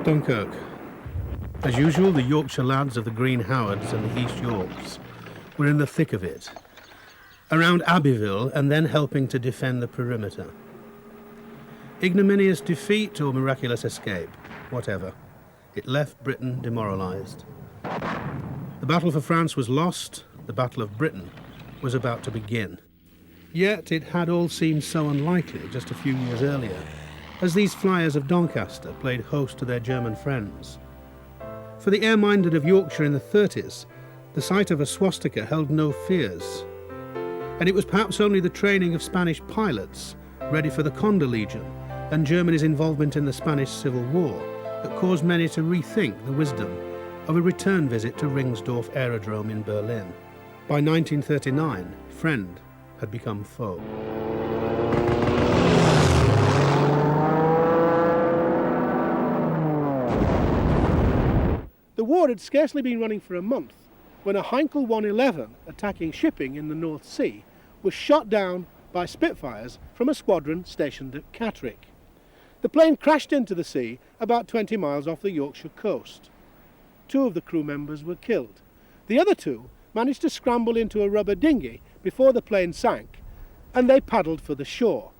Dunkirk. As usual, the Yorkshire lads of the Green Howards and the East Yorks were in the thick of it, around Abbeville and then helping to defend the perimeter. Ignominious defeat or miraculous escape, whatever, it left Britain demoralised. The battle for France was lost, the Battle of Britain was about to begin. Yet it had all seemed so unlikely just a few years earlier, as these flyers of Doncaster played host to their German friends. For the air-minded of Yorkshire in the 30s, the sight of a swastika held no fears. And it was perhaps only the training of Spanish pilots, ready for the Condor Legion, and Germany's involvement in the Spanish Civil War, that caused many to rethink the wisdom of a return visit to Ringsdorf Aerodrome in Berlin. By 1939, friend had become foe. The war had scarcely been running for a month when a Heinkel 111 attacking shipping in the North Sea was shot down by Spitfires from a squadron stationed at Catterick. The plane crashed into the sea about 20 miles off the Yorkshire coast. 2 of the crew members were killed. The other 2 managed to scramble into a rubber dinghy before the plane sank, and they paddled for the shore.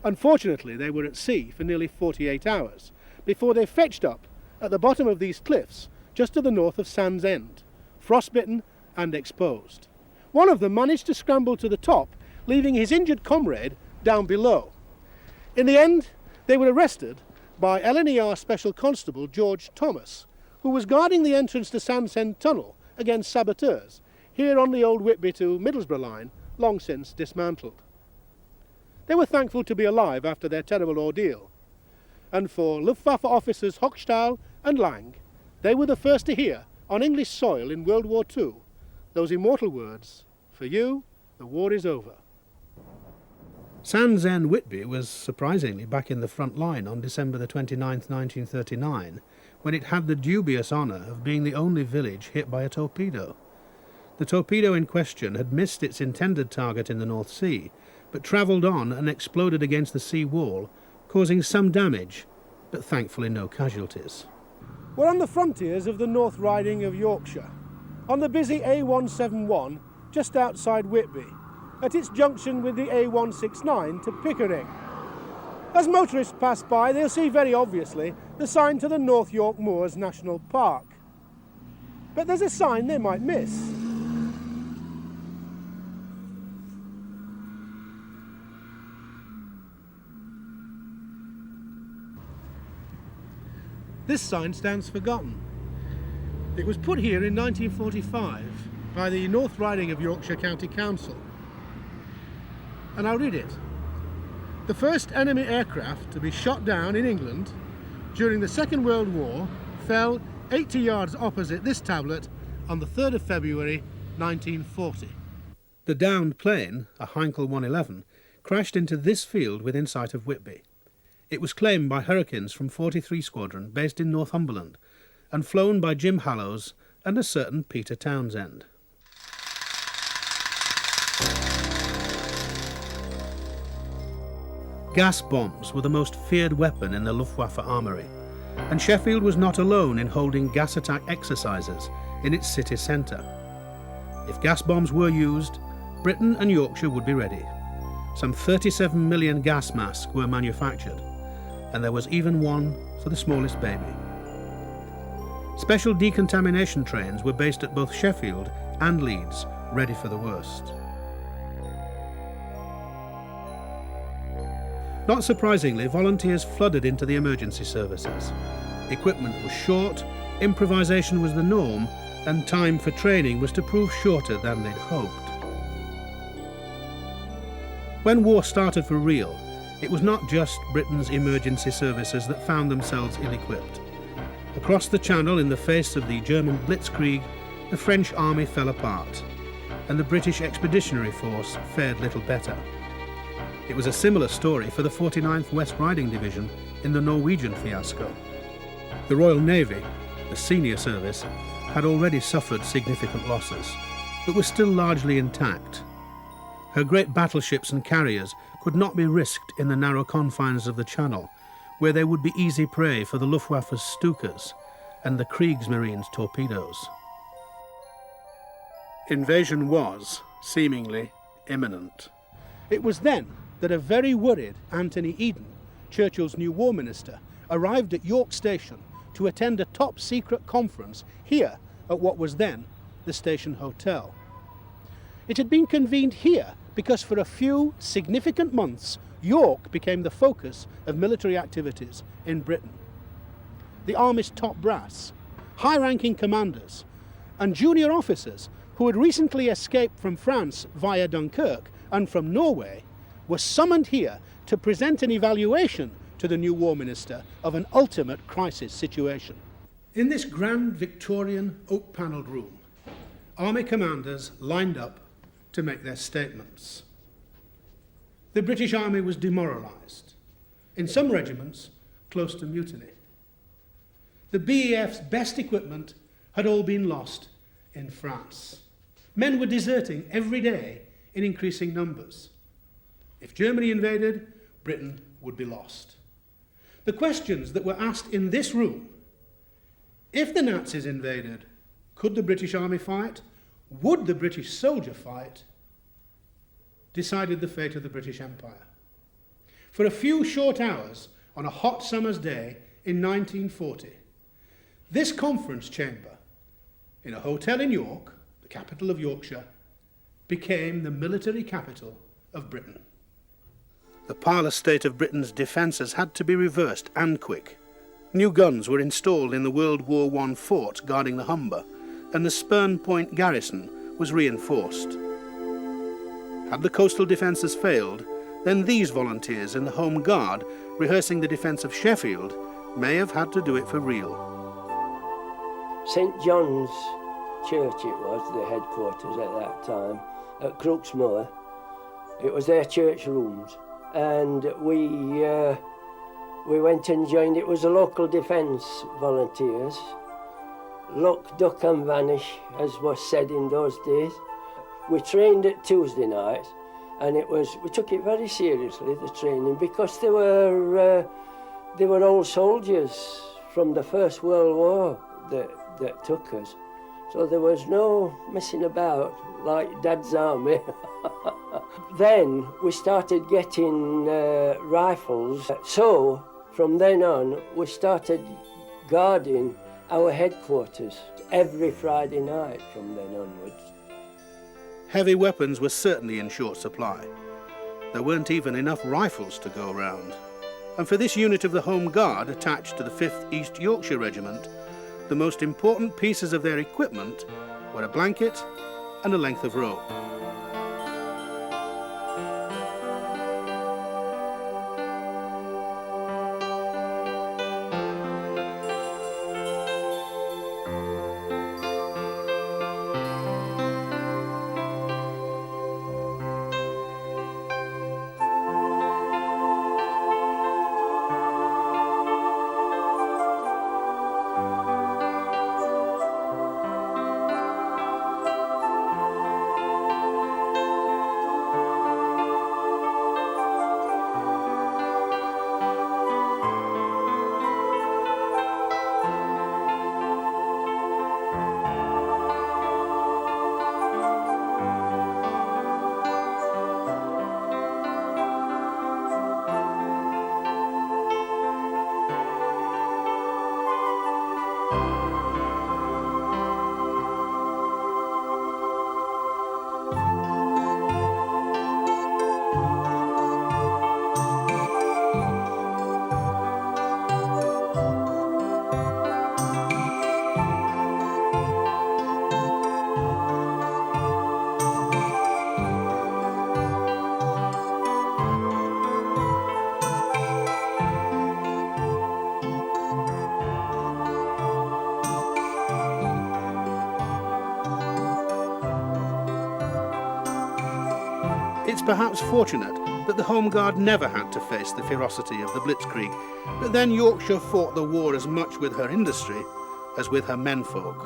Unfortunately, they were at sea for nearly 48 hours before they fetched up at the bottom of these cliffs just to the north of Sand's End, frostbitten and exposed. One of them managed to scramble to the top, leaving his injured comrade down below. In the end, they were arrested by LNER Special Constable George Thomas, who was guarding the entrance to Sand's End Tunnel against saboteurs, here on the old Whitby to Middlesbrough line, long since dismantled. They were thankful to be alive after their terrible ordeal, and for Luftwaffe officers Hochstahl and Lang, they were the first to hear, on English soil in World War II, those immortal words, "For you, the war is over." Sand's End Whitby was surprisingly back in the front line on December the 29th, 1939, when it had the dubious honour of being the only village hit by a torpedo. The torpedo in question had missed its intended target in the North Sea, but travelled on and exploded against the sea wall, causing some damage, but thankfully no casualties. We're on the frontiers of the North Riding of Yorkshire, on the busy A171 just outside Whitby, at its junction with the A169 to Pickering. As motorists pass by, they'll see very obviously the sign to the North York Moors National Park. But there's a sign they might miss. This sign stands forgotten. It was put here in 1945 by the North Riding of Yorkshire County Council. And I'll read it. The first enemy aircraft to be shot down in England during the Second World War fell 80 yards opposite this tablet on the 3rd of February 1940. The downed plane, a Heinkel 111, crashed into this field within sight of Whitby. It was claimed by Hurricanes from 43 Squadron based in Northumberland and flown by Jim Hallows and a certain Peter Townsend. Gas bombs were the most feared weapon in the Luftwaffe armoury, and Sheffield was not alone in holding gas attack exercises in its city centre. If gas bombs were used, Britain and Yorkshire would be ready. Some 37 million gas masks were manufactured, and there was even one for the smallest baby. Special decontamination trains were based at both Sheffield and Leeds, ready for the worst. Not surprisingly, volunteers flooded into the emergency services. Equipment was short, improvisation was the norm, and time for training was to prove shorter than they'd hoped. When war started for real, it was not just Britain's emergency services that found themselves ill-equipped. Across the Channel, in the face of the German blitzkrieg, the French army fell apart, and the British Expeditionary Force fared little better. It was a similar story for the 49th West Riding Division in the Norwegian fiasco. The Royal Navy, the senior service, had already suffered significant losses, but was still largely intact. Her great battleships and carriers could not be risked in the narrow confines of the Channel, where they would be easy prey for the Luftwaffe's Stukas and the Kriegsmarine's torpedoes. Invasion was, seemingly, imminent. It was then that a very worried Anthony Eden, Churchill's new War Minister, arrived at York Station to attend a top-secret conference here at what was then the Station Hotel. It had been convened here because for a few significant months York became the focus of military activities in Britain. The Army's top brass, high-ranking commanders and junior officers who had recently escaped from France via Dunkirk and from Norway were summoned here to present an evaluation to the new War Minister of an ultimate crisis situation. In this grand Victorian oak-panelled room, Army commanders lined up to make their statements. The British Army was demoralised, in some regiments close to mutiny. The BEF's best equipment had all been lost in France. Men were deserting every day in increasing numbers. If Germany invaded, Britain would be lost. The questions that were asked in this room: if the Nazis invaded, could the British Army fight? Would the British soldier fight? Decided the fate of the British Empire. For a few short hours on a hot summer's day in 1940, this conference chamber in a hotel in York, the capital of Yorkshire, became the military capital of Britain. The parlous state of Britain's defences had to be reversed, and quick. New guns were installed in the World War I fort guarding the Humber, and the Spurn Point garrison was reinforced. Had the coastal defences failed, then these volunteers in the Home Guard, rehearsing the defence of Sheffield, may have had to do it for real. St John's Church it was, the headquarters at that time, at Crooksmoor. It was their church rooms, and we went and joined. It was the local defence volunteers. Look, duck and vanish, as was said in those days. We trained at Tuesday night, and we took it very seriously, the training, because they were old soldiers from the First World War that took us. So there was no messing about like Dad's army. Then we started getting rifles. So from then on, we started guarding our headquarters every Friday night from then onwards. Heavy weapons were certainly in short supply. There weren't even enough rifles to go round. And for this unit of the Home Guard attached to the 5th East Yorkshire Regiment, the most important pieces of their equipment were a blanket and a length of rope. It's perhaps fortunate that the Home Guard never had to face the ferocity of the Blitzkrieg, but then Yorkshire fought the war as much with her industry as with her menfolk.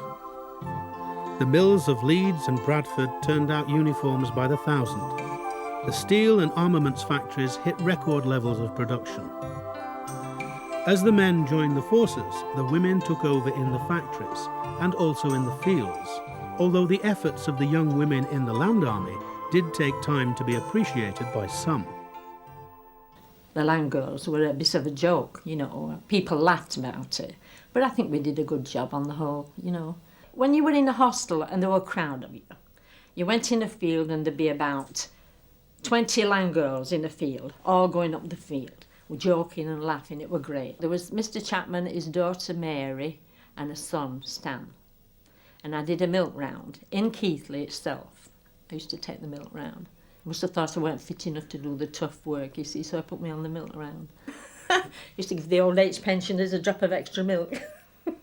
The mills of Leeds and Bradford turned out uniforms by the thousand. The steel and armaments factories hit record levels of production. As the men joined the forces, the women took over in the factories and also in the fields, although the efforts of the young women in the land army did take time to be appreciated by some. The land girls were a bit of a joke, you know, people laughed about it, but I think we did a good job on the whole, you know. When you were in a hostel and there were a crowd of you, you went in a field and there'd be about 20 land girls in a field, all going up the field, joking and laughing. It were great. There was Mr. Chapman, his daughter Mary, and a son, Stan. And I did a milk round in Keighley itself. I used to take the milk round. I must have thought I weren't fit enough to do the tough work, you see, so I put me on the milk round. Used to give the old age pensioners a drop of extra milk. I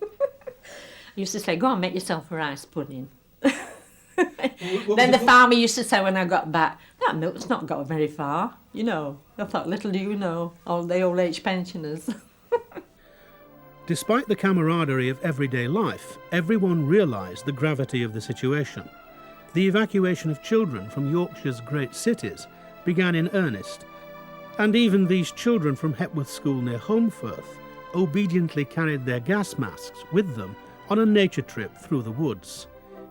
used to say, go on, make yourself a rice pudding. Then the farmer used to say when I got back, that milk's not got very far, you know. I thought, little do you know, all the old age pensioners. Despite the camaraderie of everyday life, everyone realised the gravity of the situation. The evacuation of children from Yorkshire's great cities began in earnest, and even these children from Hepworth School near Holmfirth obediently carried their gas masks with them on a nature trip through the woods.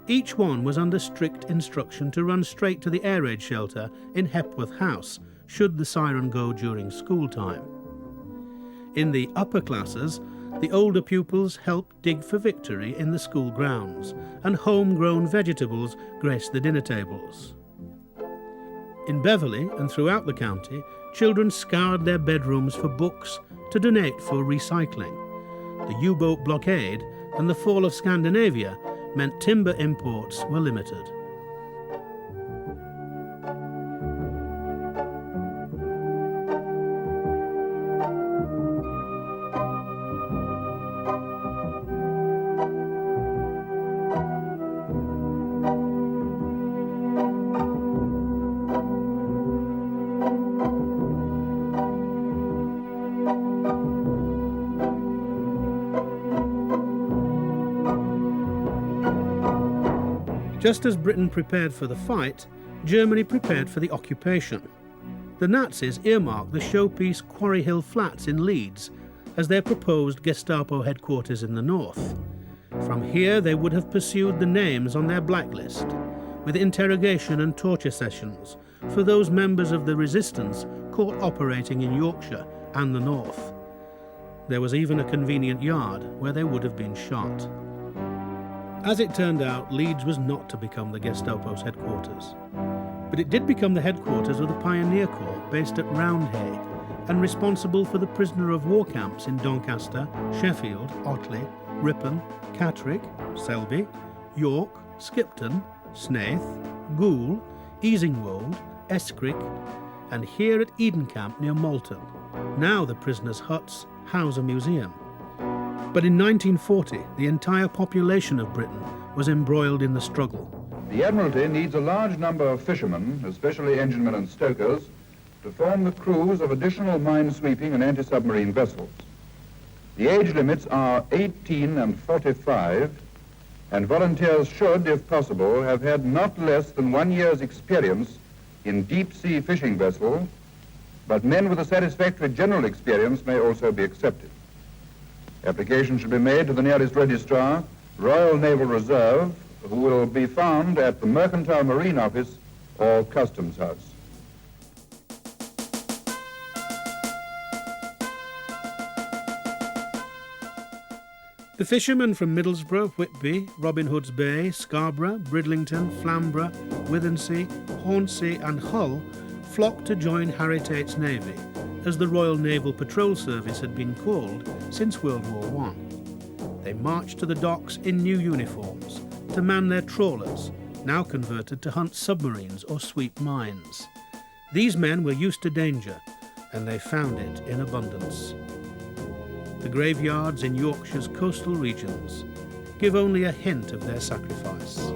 Each one was under strict instruction to run straight to the air raid shelter in Hepworth House, should the siren go during school time. In the upper classes, the older pupils helped dig for victory in the school grounds, and homegrown vegetables graced the dinner tables. In Beverley and throughout the county, children scoured their bedrooms for books to donate for recycling. The U-boat blockade and the fall of Scandinavia meant timber imports were limited. Just as Britain prepared for the fight, Germany prepared for the occupation. The Nazis earmarked the showpiece Quarry Hill Flats in Leeds as their proposed Gestapo headquarters in the north. From here they would have pursued the names on their blacklist, with interrogation and torture sessions for those members of the resistance caught operating in Yorkshire and the north. There was even a convenient yard where they would have been shot. As it turned out, Leeds was not to become the Gestapo's headquarters, but it did become the headquarters of the Pioneer Corps based at Roundhay and responsible for the prisoner of war camps in Doncaster, Sheffield, Otley, Ripon, Catterick, Selby, York, Skipton, Snaith, Goole, Easingwold, Escrick, and here at Eden Camp near Malton. Now the prisoners' huts house a museum. But in 1940, the entire population of Britain was embroiled in the struggle. The Admiralty needs a large number of fishermen, especially enginemen and stokers, to form the crews of additional mine-sweeping and anti-submarine vessels. The age limits are 18 and 45, and volunteers should, if possible, have had not less than 1 year's experience in deep-sea fishing vessels, but men with a satisfactory general experience may also be accepted. Application should be made to the nearest registrar, Royal Naval Reserve, who will be found at the Mercantile Marine Office or Customs House. The fishermen from Middlesbrough, Whitby, Robin Hood's Bay, Scarborough, Bridlington, Flamborough, Withensea, Hornsea and Hull flocked to join Harry Tate's Navy, as the Royal Naval Patrol Service had been called since World War I. They marched to the docks in new uniforms to man their trawlers, now converted to hunt submarines or sweep mines. These men were used to danger, and they found it in abundance. The graveyards in Yorkshire's coastal regions give only a hint of their sacrifice.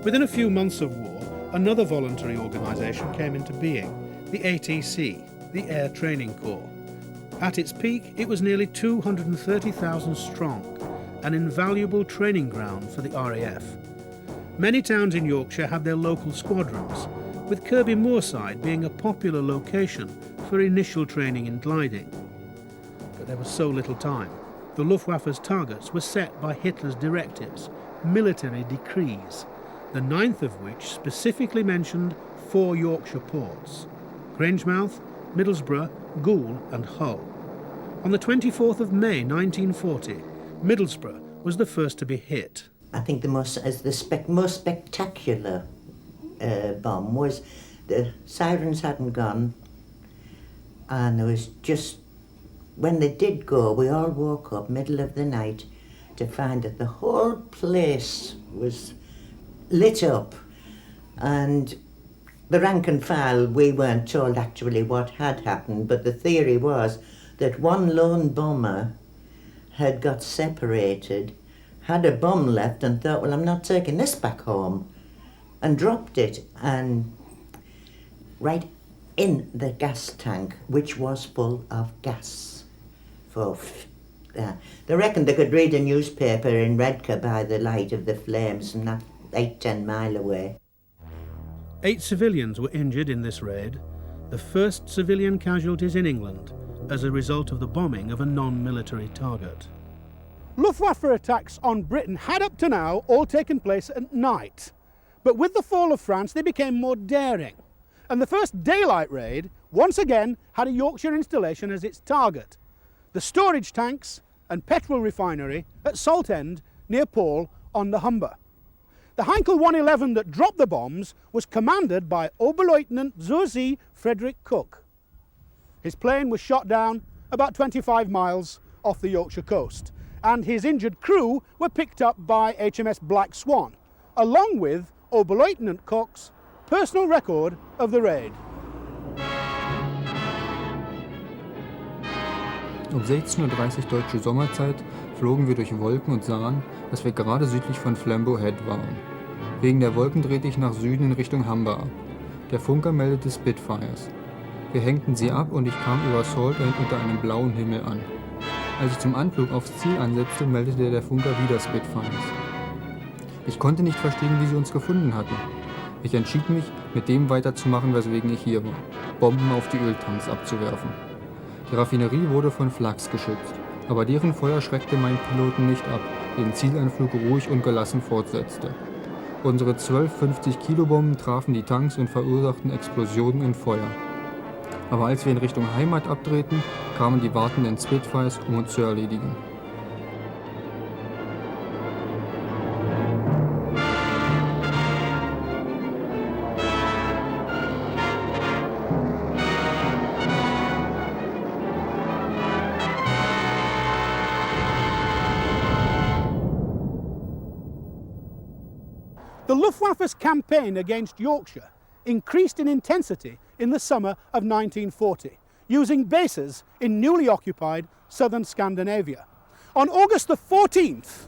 Within a few months of war, another voluntary organisation came into being, the ATC, the Air Training Corps. At its peak, it was nearly 230,000 strong, an invaluable training ground for the RAF. Many towns in Yorkshire had their local squadrons, with Kirby Moorside being a popular location for initial training in gliding. But there was so little time. The Luftwaffe's targets were set by Hitler's directives, military decrees, the 9th of which specifically mentioned 4 Yorkshire ports: Grangemouth, Middlesbrough, Goole and Hull. On the 24th of May 1940, Middlesbrough was the first to be hit. I think the most spectacular bomb was the sirens hadn't gone, and there was just, when they did go, we all woke up middle of the night to find that the whole place was lit up, and the rank and file, we weren't told actually what had happened, but the theory was that one lone bomber had got separated, had a bomb left and thought, well, I'm not taking this back home, and dropped it, and right in the gas tank, which was full of gas. They reckoned they could read a newspaper in Redcar by the light of the flames, and not 8-10 miles away. 8 civilians were injured in this raid, the first civilian casualties in England as a result of the bombing of a non-military target. Luftwaffe attacks on Britain had up to now all taken place at night, but with the fall of France they became more daring, and the first daylight raid once again had a Yorkshire installation as its target: the storage tanks and petrol refinery at Saltend near Paul on the Humber. The Heinkel 111 that dropped the bombs was commanded by Oberleutnant zur See Frederick Cook. His plane was shot down about 25 miles off the Yorkshire coast, and his injured crew were picked up by HMS Black Swan, along with Oberleutnant Cook's personal record of the raid. Um 16:30 Uhr deutsche Sommerzeit flogen wir durch Wolken und sahen, dass wir gerade südlich von Flambeau Head waren. Wegen der Wolken drehte ich nach Süden in Richtung Humber ab. Der Funker meldete Spitfires. Wir hängten sie ab und ich kam über Saltend unter einem blauen Himmel an. Als ich zum Anflug aufs Ziel ansetzte, meldete der Funker wieder Spitfires. Ich konnte nicht verstehen, wie sie uns gefunden hatten. Ich entschied mich, mit dem weiterzumachen, weswegen ich hier war: Bomben auf die Öltanks abzuwerfen. Die Raffinerie wurde von Flaks geschützt, aber deren Feuer schreckte meinen Piloten nicht ab, der den Zielanflug ruhig und gelassen fortsetzte. Unsere 12 50-Kilo-Bomben trafen die Tanks und verursachten Explosionen in Feuer. Aber als wir in Richtung Heimat abdrehten, kamen die wartenden Spitfires, um uns zu erledigen. The Luftwaffe's campaign against Yorkshire increased in intensity in the summer of 1940, using bases in newly occupied southern Scandinavia. On August the 14th,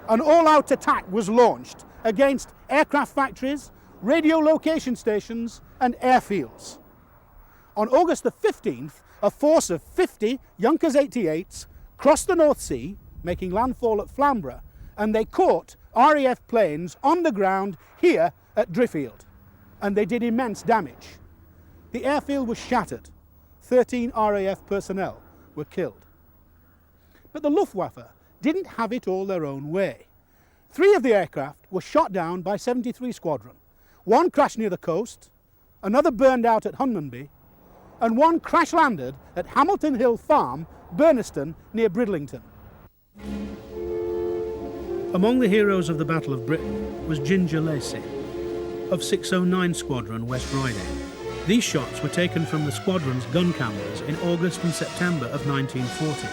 an all-out attack was launched against aircraft factories, radio location stations and airfields. On August the 15th, a force of 50 Junkers 88s crossed the North Sea, making landfall at Flamborough, and they caught RAF planes on the ground here at Driffield, and they did immense damage. The airfield was shattered. 13 RAF personnel were killed. But the Luftwaffe didn't have it all their own way. 3 of the aircraft were shot down by 73 Squadron. 1 crashed near the coast, another burned out at Hunmanby, and 1 crash-landed at Hamilton Hill Farm, Burniston, near Bridlington. Among the heroes of the Battle of Britain was Ginger Lacey, of 609 Squadron West Riding. These shots were taken from the squadron's gun cameras in August and September of 1940.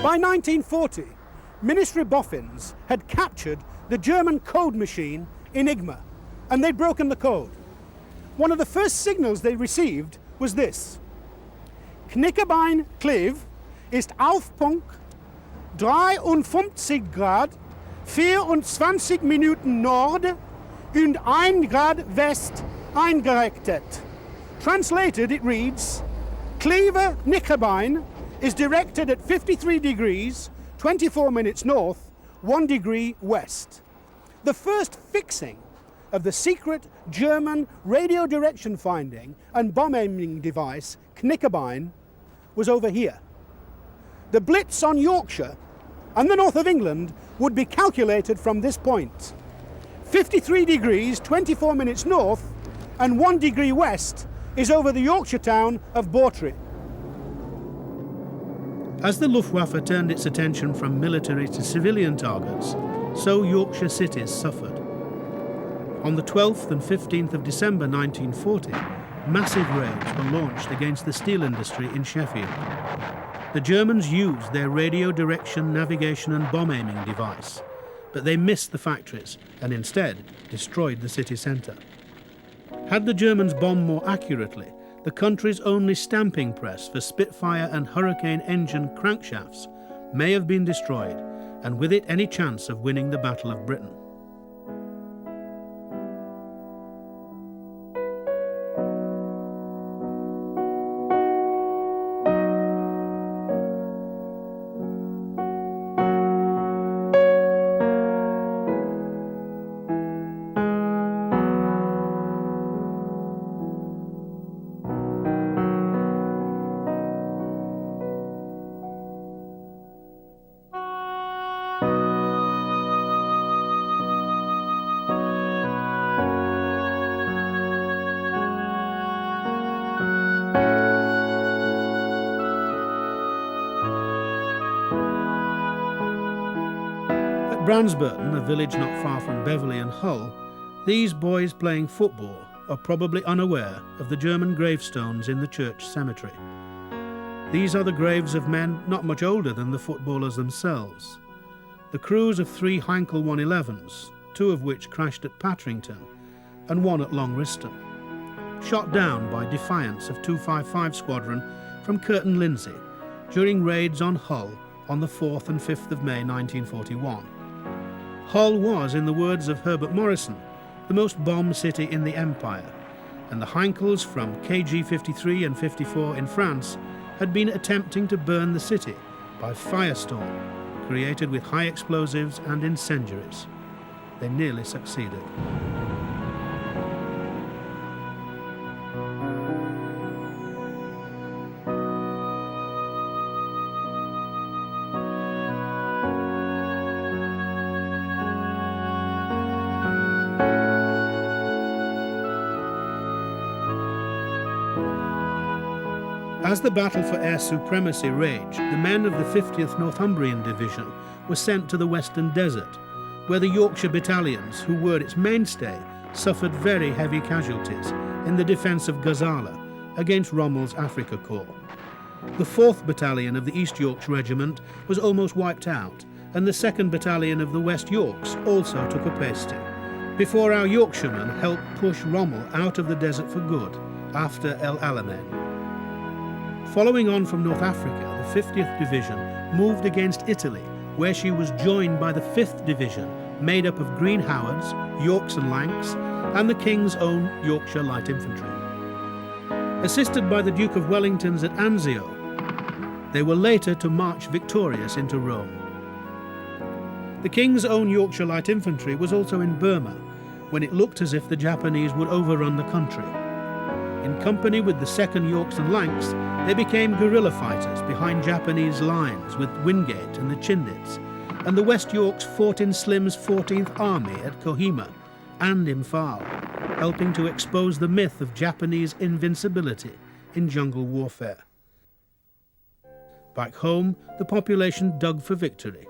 By 1940, Ministry boffins had captured the German code machine Enigma, and they'd broken the code. One of the first signals they received was this: Knickerbein Klev ist auf Punkt 53 Grad 24 Minuten Nord und 1 Grad West eingerichtet. Translated, it reads, Kleve Knickerbein is directed at 53 degrees, 24 minutes north, 1 degree west. The first fixing of the secret German radio direction finding and bomb aiming device, Knickerbein, was over here. The blitz on Yorkshire and the north of England would be calculated from this point. 53 degrees, 24 minutes north, and 1 degree west is over the Yorkshire town of Bawtry. As the Luftwaffe turned its attention from military to civilian targets, so Yorkshire cities suffered. On the 12th and 15th of December 1940, massive raids were launched against the steel industry in Sheffield. The Germans used their radio direction, navigation and bomb aiming device, but they missed the factories and instead destroyed the city centre. Had the Germans bombed more accurately, the country's only stamping press for Spitfire and Hurricane engine crankshafts may have been destroyed, and with it any chance of winning the Battle of Britain. Bransburton, a village not far from Beverley and Hull, these boys playing football are probably unaware of the German gravestones in the church cemetery. These are the graves of men not much older than the footballers themselves. The crews of 3 Heinkel 111s, 2 of which crashed at Patrington and 1 at Long Riston, shot down by Defiance of 255 Squadron from Curtin Lindsey during raids on Hull on the 4th and 5th of May 1941. Hull was, in the words of Herbert Morrison, the most bombed city in the Empire, and the Heinkels from KG 53 and 54 in France had been attempting to burn the city by firestorm created with high explosives and incendiaries. They nearly succeeded. As the battle for air supremacy raged, the men of the 50th Northumbrian Division were sent to the Western Desert, where the Yorkshire battalions, who were its mainstay, suffered very heavy casualties in the defence of Gazala against Rommel's Afrika Korps. The 4th Battalion of the East Yorkshire Regiment was almost wiped out, and the 2nd Battalion of the West Yorks also took a pasting, before our Yorkshiremen helped push Rommel out of the desert for good after El Alamein. Following on from North Africa, the 50th Division moved against Italy, where she was joined by the 5th Division, made up of Green Howards, Yorks and Lanks, and the King's own Yorkshire Light Infantry. Assisted by the Duke of Wellington's at Anzio, they were later to march victorious into Rome. The King's own Yorkshire Light Infantry was also in Burma when it looked as if the Japanese would overrun the country. In company with the 2nd Yorks and Lancs, they became guerrilla fighters behind Japanese lines with Wingate and the Chindits, and the West Yorks fought in Slim's 14th Army at Kohima and Imphal, helping to expose the myth of Japanese invincibility in jungle warfare. Back home, the population dug for victory,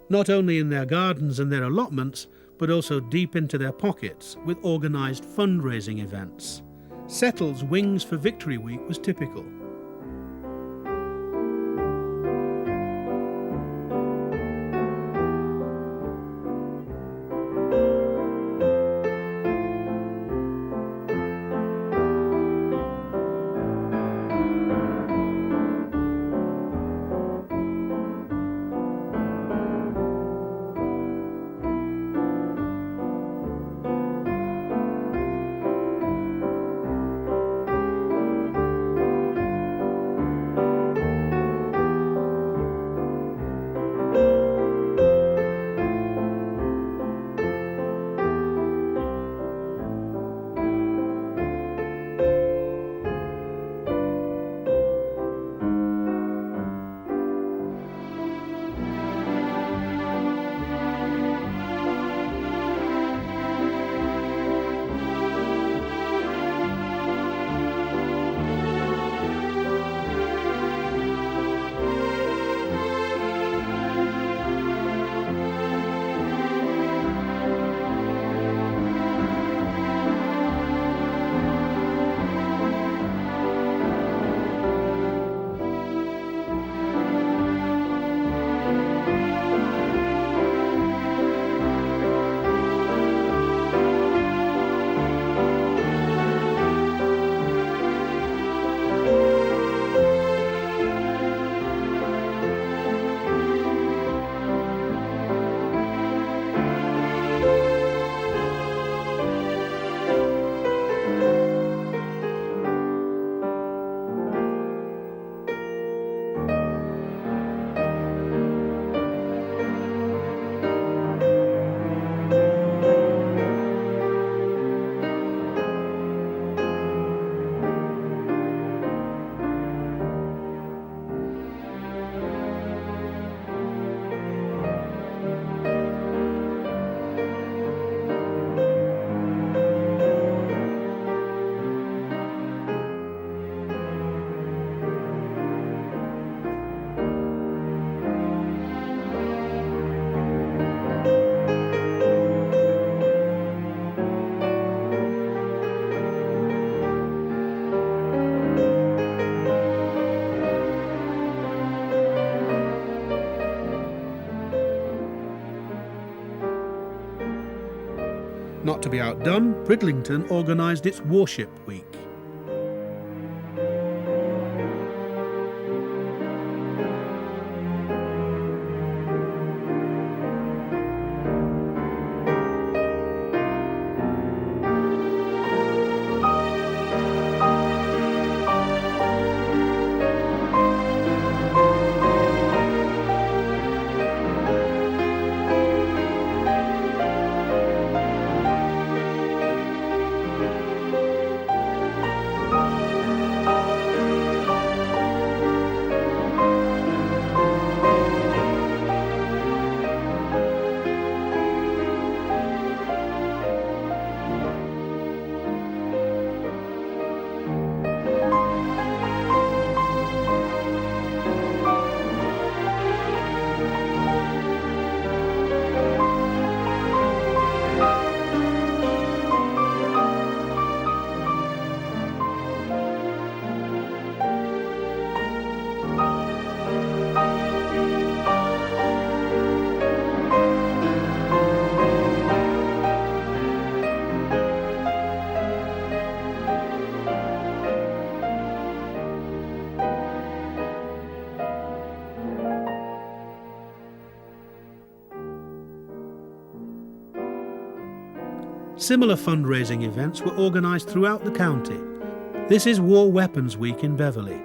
not only in their gardens and their allotments, but also deep into their pockets with organised fundraising events. Settle's Wings for Victory Week was typical. Not to be outdone, Bridlington organised its Warship Week. Similar fundraising events were organised throughout the county. This is War Weapons Week in Beverley.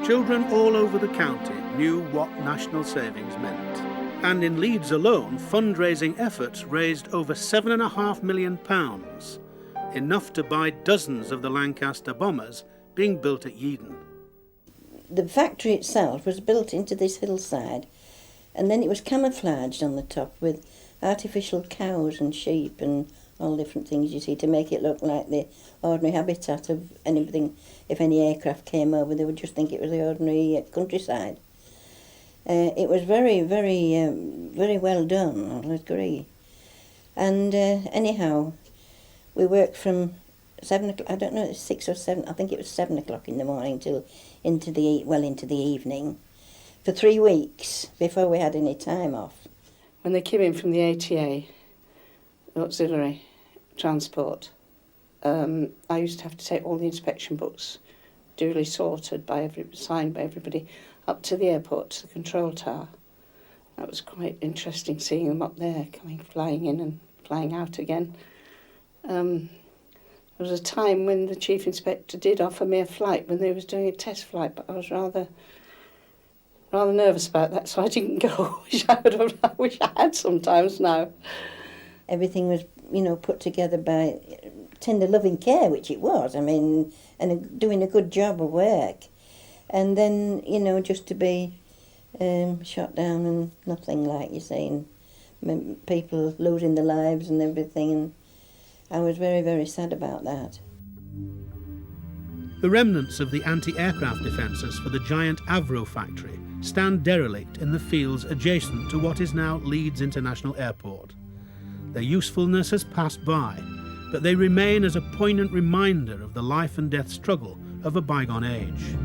Children all over the county knew what national savings meant. And in Leeds alone, fundraising efforts raised over £7.5 million, enough to buy dozens of the Lancaster bombers being built at Yeadon. The factory itself was built into this hillside, and then it was camouflaged on the top with artificial cows and sheep and all different things, you see, to make it look like the ordinary habitat of anything. If any aircraft came over, they would just think it was the ordinary countryside. It was very, very well done, I agree. And anyhow, we worked from 7 o'clock, I don't know, 6 or 7, I think it was 7 o'clock in the morning till into the evening, for 3 weeks before we had any time off. When they came in from the ATA, auxiliary transport, I used to have to take all the inspection books, duly sorted signed by everybody, up to the airport, to the control tower. That was quite interesting, seeing them up there, flying in and flying out again. There was a time when the chief inspector did offer me a flight when they was doing a test flight, but I was rather nervous about that, so I didn't go. I wish I had sometimes now. Everything was, put together by tender loving care, which it was, and doing a good job of work. And then, just to be shot down and nothing, like you're saying, people losing their lives and everything, and I was very, very sad about that. The remnants of the anti-aircraft defences for the giant Avro factory stand derelict in the fields adjacent to what is now Leeds International Airport. Their usefulness has passed by, but they remain as a poignant reminder of the life and death struggle of a bygone age.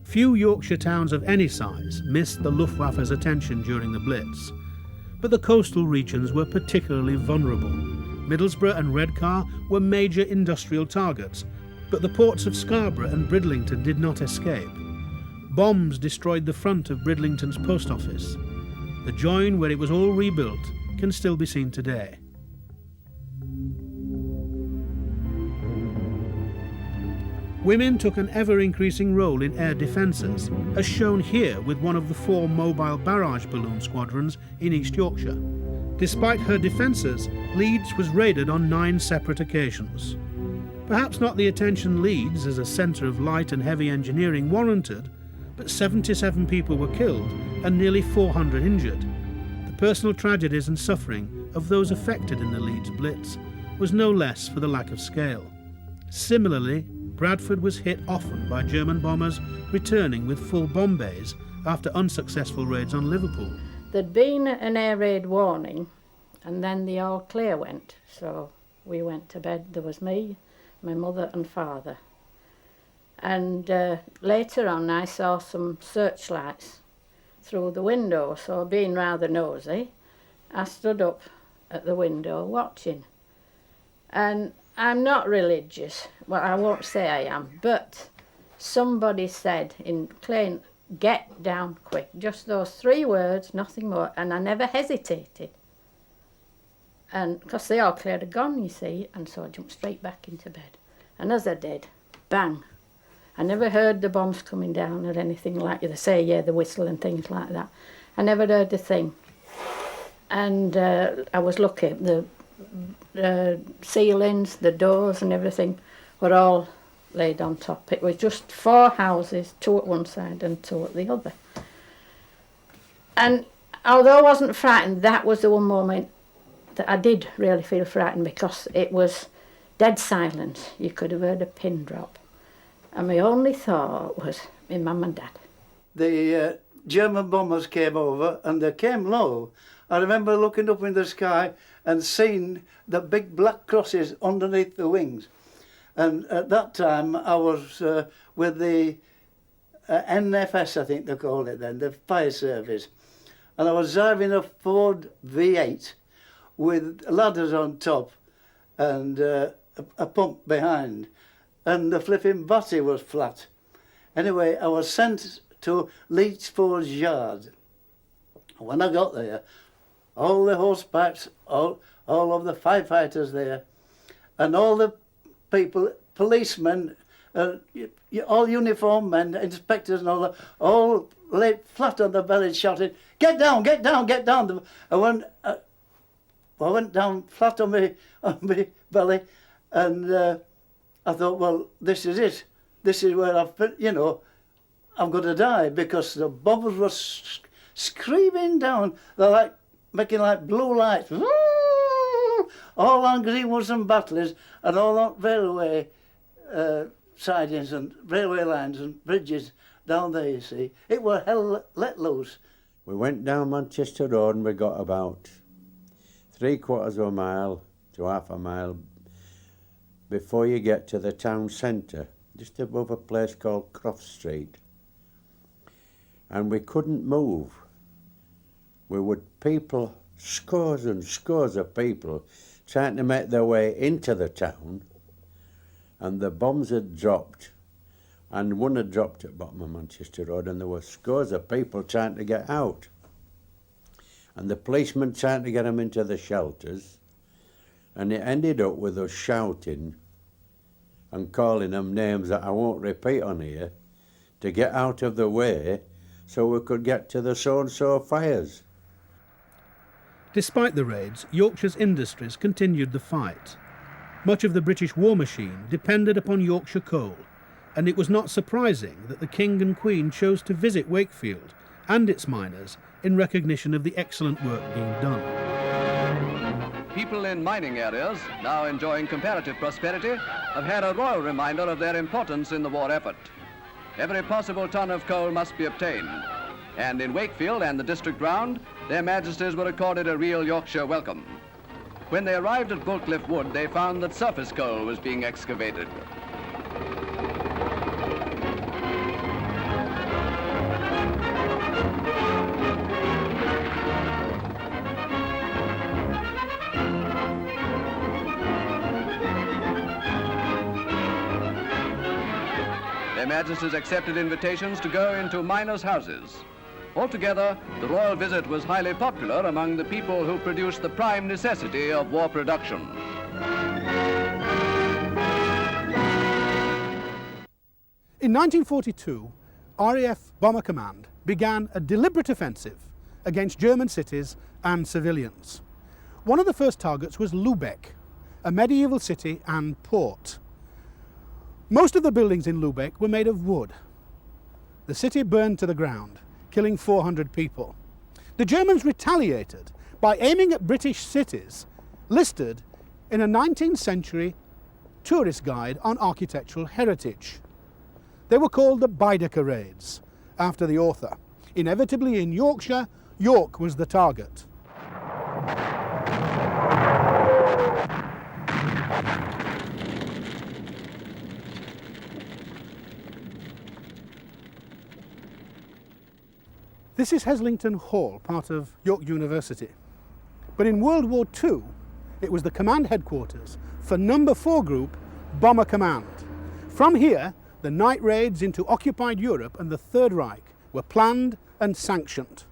Few Yorkshire towns of any size missed the Luftwaffe's attention during the Blitz, but the coastal regions were particularly vulnerable. Middlesbrough and Redcar were major industrial targets, but the ports of Scarborough and Bridlington did not escape. Bombs destroyed the front of Bridlington's post office. The join where it was all rebuilt can still be seen today. Women took an ever-increasing role in air defences, as shown here with one of the 4 mobile barrage balloon squadrons in East Yorkshire. Despite her defences, Leeds was raided on 9 separate occasions. Perhaps not the attention Leeds as a centre of light and heavy engineering warranted, but 77 people were killed and nearly 400 injured. The personal tragedies and suffering of those affected in the Leeds Blitz was no less for the lack of scale. Similarly, Bradford was hit often by German bombers returning with full bomb bays after unsuccessful raids on Liverpool. There'd been an air raid warning, and then the all clear went. So we went to bed. There was me, my mother and father. And later on I saw some searchlights through the window, so being rather nosy, I stood up at the window watching. And I'm not religious, well, I won't say I am, but somebody said in plain, "Get down quick," just those 3 words, nothing more, and I never hesitated. And because they all cleared a gun, you see, and so I jumped straight back into bed. And as I did, bang. I never heard the bombs coming down or anything like they say, yeah, the whistle and things like that. I never heard a thing. And I was lucky. The ceilings, the doors and everything were all laid on top. It was just 4 houses, 2 at one side and 2 at the other. And although I wasn't frightened, that was the one moment that I did really feel frightened, because it was dead silence. You could have heard a pin drop. And my only thought was my mum and dad. The German bombers came over and they came low. I remember looking up in the sky and seeing the big black crosses underneath the wings. And at that time I was with the NFS, I think they called it then, the fire service. And I was driving a Ford V8 with ladders on top and a pump behind. And the flipping body was flat. Anyway, I was sent to Leechford's yard. When I got there, all the horsebacks, all of the firefighters there, and all the people, policemen, all uniformed men, inspectors and all lay flat on their bellies shouting, "Get down, get down, get down." And when I went down flat on my belly, and I thought, well, this is it. This is where I'm going to die, because the bombers were screaming down. They're like making like blue lights, all on Greenwoods and Battlers, and all on railway sidings and railway lines and bridges down there, you see. It were hell let loose. We went down Manchester Road and we got about 3/4 of a mile to half a mile before you get to the town centre, just above a place called Croft Street. And we couldn't move. We would people, scores and scores of people, trying to make their way into the town, and the bombs had dropped, and one had dropped at the bottom of Manchester Road, and there were scores of people trying to get out. And the policemen trying to get them into the shelters, and it ended up with us shouting and calling them names that I won't repeat on here, to get out of the way so we could get to the so-and-so fires. Despite the raids, Yorkshire's industries continued the fight. Much of the British war machine depended upon Yorkshire coal, and it was not surprising that the King and Queen chose to visit Wakefield and its miners in recognition of the excellent work being done. People in mining areas, now enjoying comparative prosperity, have had a royal reminder of their importance in the war effort. Every possible ton of coal must be obtained, and in Wakefield and the district round, their Majesties were accorded a real Yorkshire welcome. When they arrived at Bullcliff Wood, they found that surface coal was being excavated. Their Majesties accepted invitations to go into miners' houses. Altogether, the royal visit was highly popular among the people who produced the prime necessity of war production. In 1942, RAF Bomber Command began a deliberate offensive against German cities and civilians. One of the first targets was Lübeck, a medieval city and port. Most of the buildings in Lübeck were made of wood. The city burned to the ground, killing 400 people. The Germans retaliated by aiming at British cities listed in a 19th century tourist guide on architectural heritage. They were called the Baedeker raids, after the author. Inevitably in Yorkshire, York was the target. This is Heslington Hall, part of York University. But in World War II, it was the command headquarters for No. 4 Group Bomber Command. From here, the night raids into occupied Europe and the Third Reich were planned and sanctioned.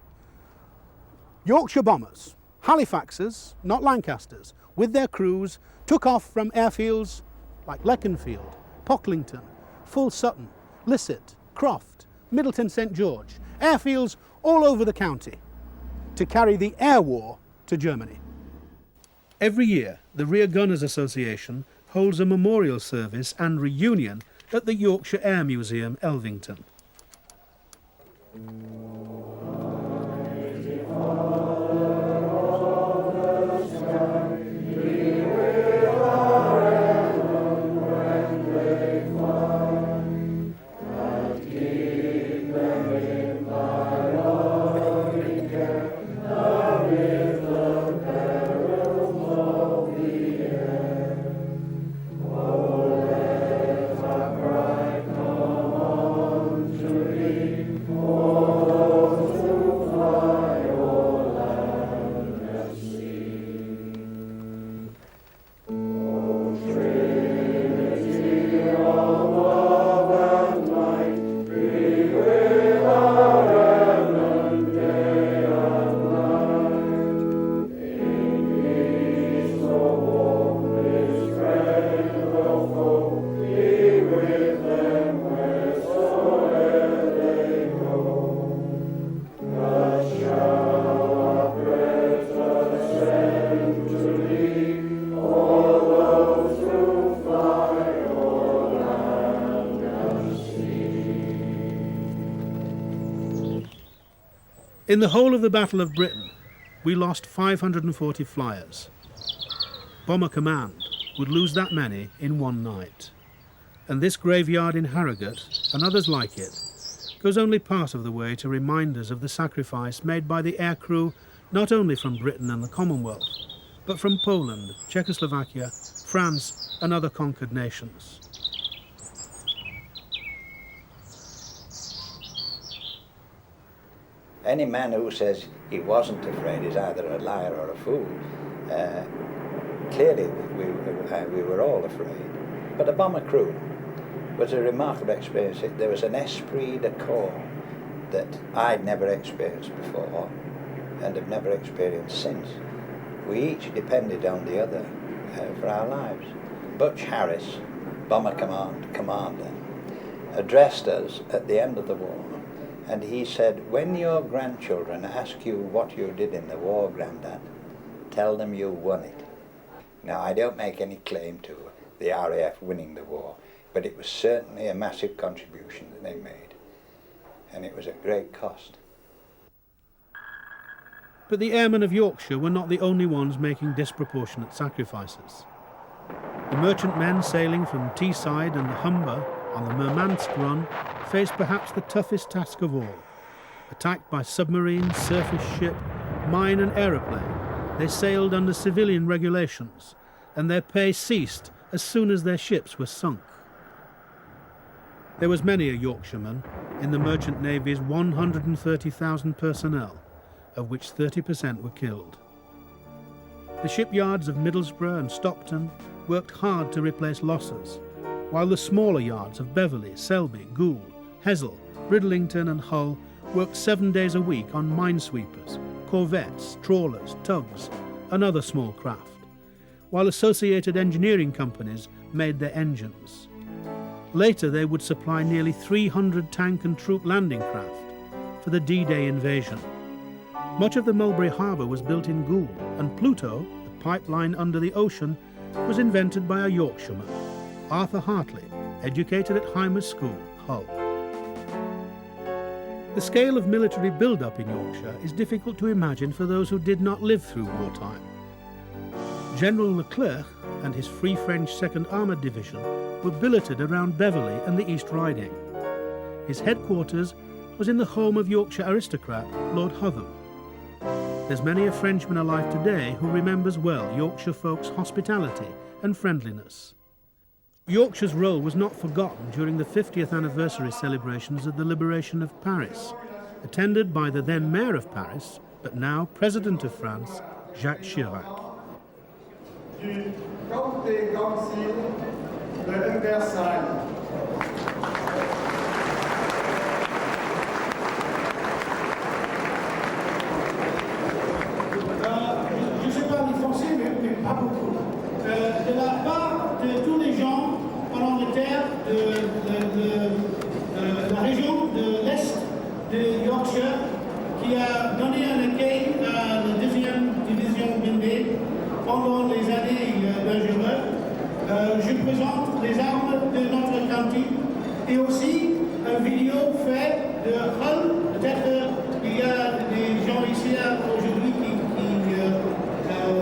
Yorkshire bombers, Halifaxers, not Lancasters, with their crews, took off from airfields like Leconfield, Pocklington, Full Sutton, Lisset, Croft, Middleton St George, airfields all over the county, to carry the air war to Germany. Every year, the Rear Gunners Association holds a memorial service and reunion at the Yorkshire Air Museum, Elvington. In the whole of the Battle of Britain, we lost 540 flyers. Bomber Command would lose that many in one night. And this graveyard in Harrogate, and others like it, goes only part of the way to remind us of the sacrifice made by the aircrew not only from Britain and the Commonwealth, but from Poland, Czechoslovakia, France and other conquered nations. Any man who says he wasn't afraid is either a liar or a fool. Clearly, we were all afraid. But the bomber crew was a remarkable experience. There was an esprit de corps that I'd never experienced before and have never experienced since. We each depended on the other for our lives. Butch Harris, Bomber Command commander, addressed us at the end of the war. And he said, when your grandchildren ask you what you did in the war, Grandad, tell them you won it. Now, I don't make any claim to the RAF winning the war, but it was certainly a massive contribution that they made. And it was at great cost. But the airmen of Yorkshire were not the only ones making disproportionate sacrifices. The merchantmen sailing from Teesside and the Humber on the Murmansk run faced perhaps the toughest task of all. Attacked by submarine, surface ship, mine and aeroplane, they sailed under civilian regulations, and their pay ceased as soon as their ships were sunk. There was many a Yorkshireman in the Merchant Navy's 130,000 personnel, of which 30% were killed. The shipyards of Middlesbrough and Stockton worked hard to replace losses, while the smaller yards of Beverley, Selby, Goole, Hesel, Bridlington and Hull worked 7 days a week on minesweepers, corvettes, trawlers, tugs and other small craft, while associated engineering companies made their engines. Later they would supply nearly 300 tank and troop landing craft for the D-Day invasion. Much of the Mulberry Harbour was built in Goole, and Pluto, the pipeline under the ocean, was invented by a Yorkshireman, Arthur Hartley, educated at Hymers School, Hull. The scale of military build-up in Yorkshire is difficult to imagine for those who did not live through wartime. General Leclerc and his Free French 2nd Armoured Division were billeted around Beverley and the East Riding. His headquarters was in the home of Yorkshire aristocrat Lord Hotham. There's many a Frenchman alive today who remembers well Yorkshire folks' hospitality and friendliness. Yorkshire's role was not forgotten during the 50th anniversary celebrations of the liberation of Paris, attended by the then Mayor of Paris, but now President of France, Jacques Chirac. Du Camp des Grands-Îles de Versailles. Je ne sais parler français, mais pas beaucoup. De la part de tous les gens en Angleterre, de la région de l'Est de Yorkshire, qui a donné un accueil à la 2e division blindée pendant les années dangereuses. Je présente les armes de notre county et aussi une vidéo faite de Hull. Peut-être il y a des gens ici aujourd'hui qui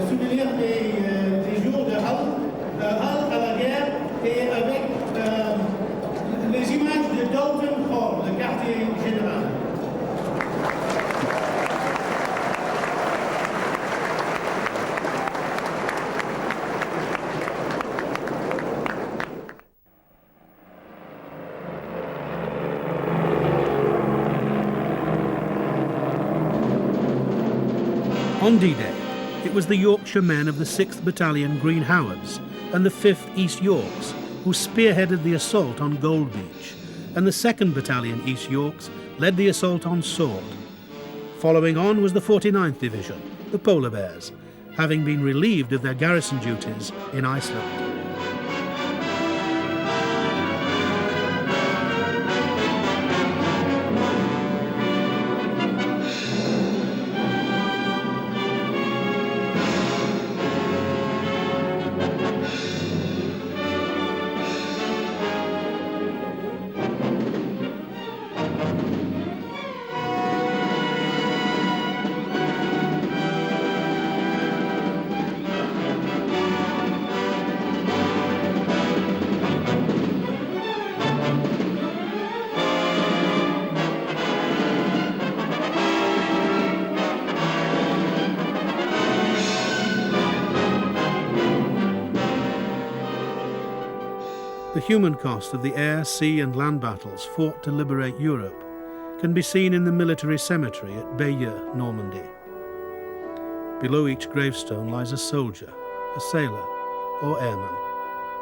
souvenir des jours de Hull à la guerre et avec les images de Dalton Hall, le quartier général. On D-Day, it was the Yorkshire men of the 6th Battalion Green Howards and the 5th East Yorks who spearheaded the assault on Gold Beach, and the 2nd Battalion East Yorks led the assault on Sword. Following on was the 49th Division, the Polar Bears, having been relieved of their garrison duties in Iceland. The human cost of the air, sea and land battles fought to liberate Europe can be seen in the military cemetery at Bayeux, Normandy. Below each gravestone lies a soldier, a sailor or airman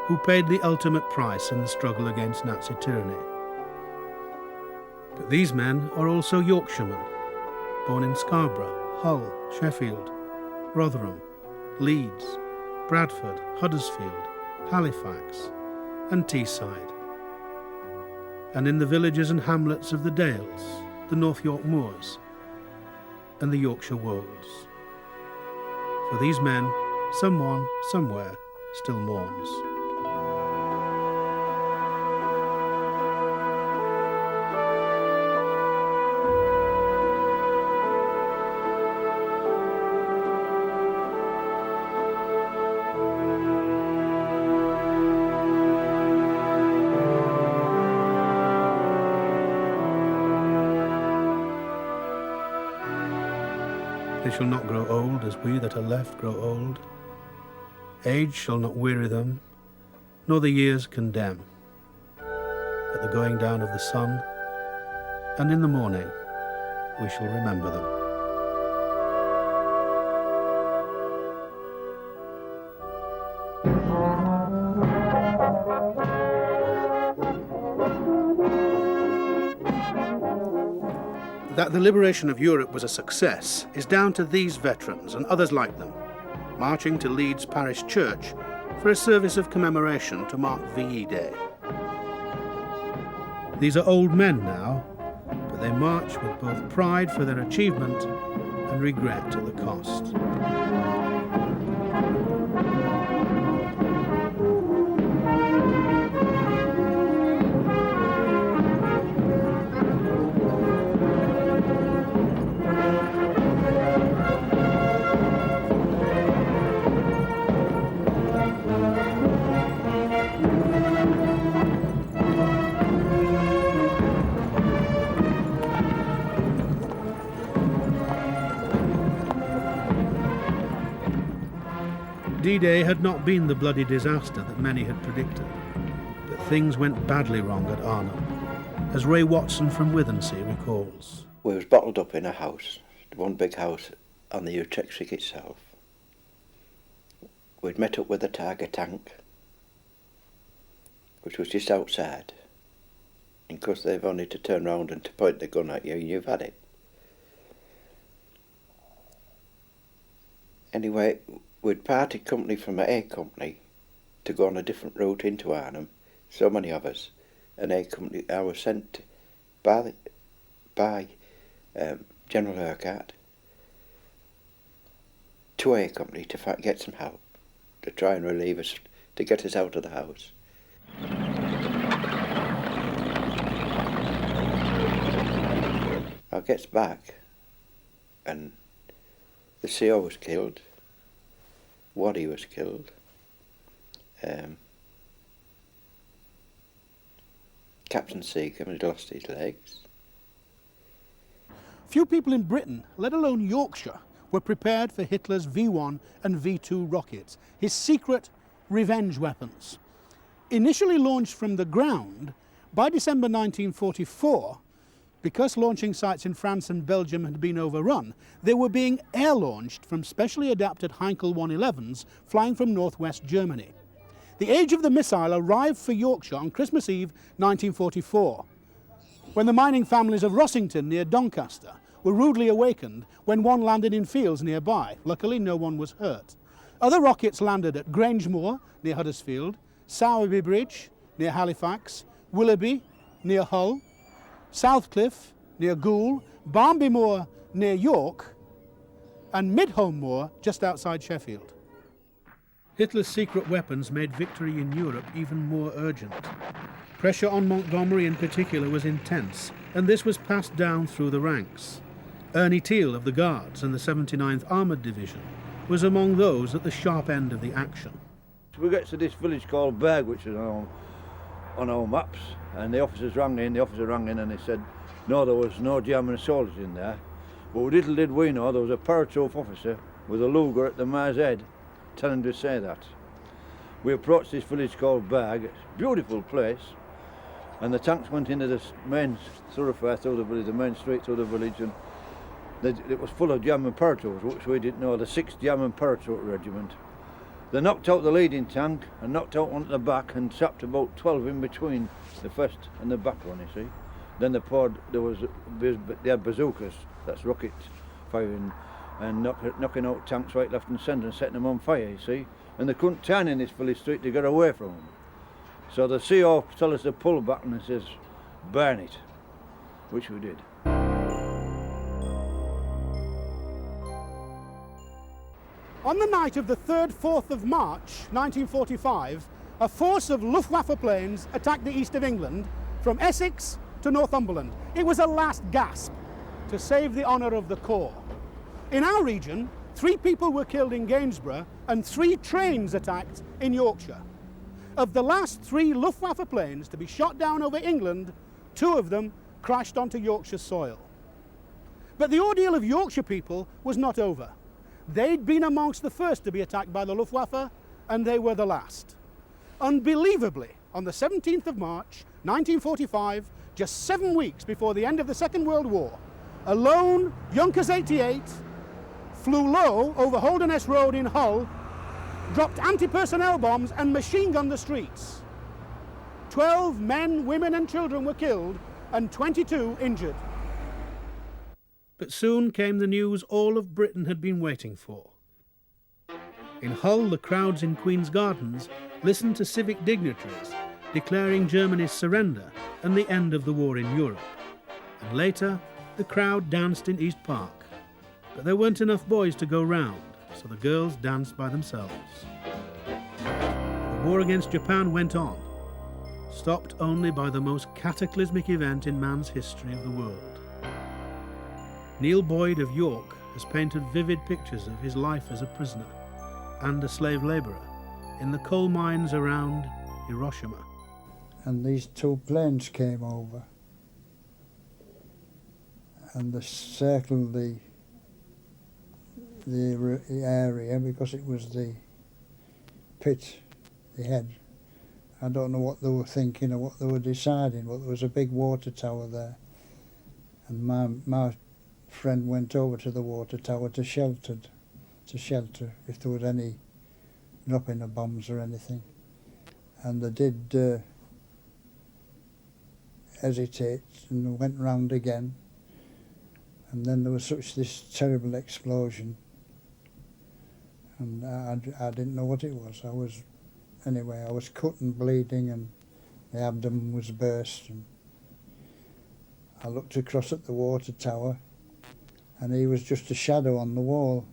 who paid the ultimate price in the struggle against Nazi tyranny. But these men are also Yorkshiremen, born in Scarborough, Hull, Sheffield, Rotherham, Leeds, Bradford, Huddersfield, Halifax and Teesside, and in the villages and hamlets of the Dales, the North York Moors and the Yorkshire Wolds. For these men, someone, somewhere, still mourns. They shall not grow old as we that are left grow old. Age shall not weary them, nor the years condemn. At the going down of the sun, and in the morning, we shall remember them. That the liberation of Europe was a success is down to these veterans and others like them, marching to Leeds Parish Church for a service of commemoration to mark VE Day. These are old men now, but they march with both pride for their achievement and regret at the cost. D-Day had not been the bloody disaster that many had predicted, but things went badly wrong at Arnhem, as Ray Watson from Withensea recalls. We was bottled up in a house, one big house on the Utrecht itself. We'd met up with a Tiger tank, which was just outside. And of course they've only to turn round and to point the gun at you and you've had it. Anyway, we'd parted company from an A company to go on a different route into Arnhem, so many of us. An A company, I was sent by General Urquhart to A company to get some help, to try and relieve us, to get us out of the house. I gets back and the CO was killed, Waddy was killed, Captain Seacombe had lost his legs. Few people in Britain, let alone Yorkshire, were prepared for Hitler's V1 and V2 rockets, his secret revenge weapons. Initially launched from the ground, by December 1944, because launching sites in France and Belgium had been overrun, they were being air-launched from specially adapted Heinkel 111s flying from northwest Germany. The age of the missile arrived for Yorkshire on Christmas Eve 1944, when the mining families of Rossington near Doncaster were rudely awakened when one landed in fields nearby. Luckily, no one was hurt. Other rockets landed at Grangemore near Huddersfield, Sowerby Bridge near Halifax, Willoughby near Hull, Southcliffe near Goole, Barnby Moor near York, and Midholme Moor just outside Sheffield. Hitler's secret weapons made victory in Europe even more urgent. Pressure on Montgomery in particular was intense, and this was passed down through the ranks. Ernie Teal of the Guards and the 79th Armoured Division was among those at the sharp end of the action. We get to this village called Berg, which is on our maps, and the officer rang in and he said no, there was no German soldiers in there, but little did we know there was a paratroop officer with a Luger at the mare's head telling him to say that. We approached this village called Berg, it's a beautiful place, and the tanks went into the main thoroughfare through the village, the main street through the village, and it was full of German paratroops, which we didn't know, the 6th German Paratroop Regiment. They knocked out the leading tank and knocked out one at the back and trapped about 12 in between the first and the back one, you see. Then they had bazookas, that's rocket firing, and knocking out tanks right, left and centre and setting them on fire, you see. And they couldn't turn in this village street to get away from them. So the CO told us to pull back and it says, burn it, which we did. On the night of the 3rd, 4th of March 1945, a force of Luftwaffe planes attacked the east of England from Essex to Northumberland. It was a last gasp to save the honour of the Corps. In our region, 3 people were killed in Gainsborough and 3 trains attacked in Yorkshire. Of the last 3 Luftwaffe planes to be shot down over England, 2 of them crashed onto Yorkshire soil. But the ordeal of Yorkshire people was not over. They'd been amongst the first to be attacked by the Luftwaffe, and they were the last. Unbelievably, on the 17th of March, 1945, just 7 weeks before the end of the Second World War, a lone Junkers 88 flew low over Holderness Road in Hull, dropped anti-personnel bombs and machine-gunned the streets. 12 men, women and children were killed and 22 injured. But soon came the news all of Britain had been waiting for. In Hull, the crowds in Queen's Gardens listened to civic dignitaries declaring Germany's surrender and the end of the war in Europe. And later, the crowd danced in East Park. But there weren't enough boys to go round, so the girls danced by themselves. The war against Japan went on, stopped only by the most cataclysmic event in man's history of the world. Neil Boyd of York has painted vivid pictures of his life as a prisoner and a slave labourer in the coal mines around Hiroshima. And these 2 planes came over and they circled the area because it was the pit, the head. I don't know what they were thinking or what they were deciding, but there was a big water tower there. And my friend went over to the water tower to shelter if there was any dropping of bombs or anything. And they did hesitate and went round again. And then there was this terrible explosion. And I didn't know what it was. I was cut and bleeding, and my abdomen was burst. And I looked across at the water tower, and he was just a shadow on the wall.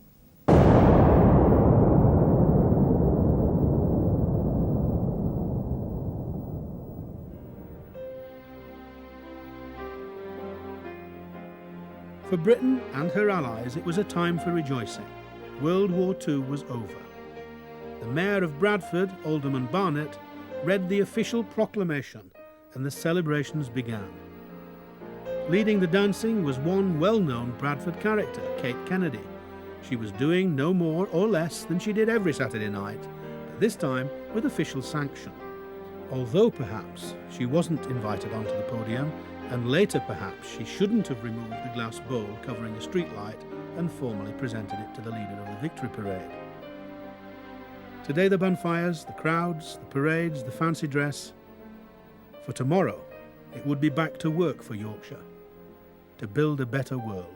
For Britain and her allies, it was a time for rejoicing. World War II was over. The Mayor of Bradford, Alderman Barnett, read the official proclamation, and the celebrations began. Leading the dancing was one well-known Bradford character, Kate Kennedy. She was doing no more or less than she did every Saturday night, but this time with official sanction. Although perhaps she wasn't invited onto the podium, and later perhaps she shouldn't have removed the glass bowl covering a streetlight and formally presented it to the leader of the victory parade. Today the bonfires, the crowds, the parades, the fancy dress. For tomorrow, it would be back to work for Yorkshire, to build a better world.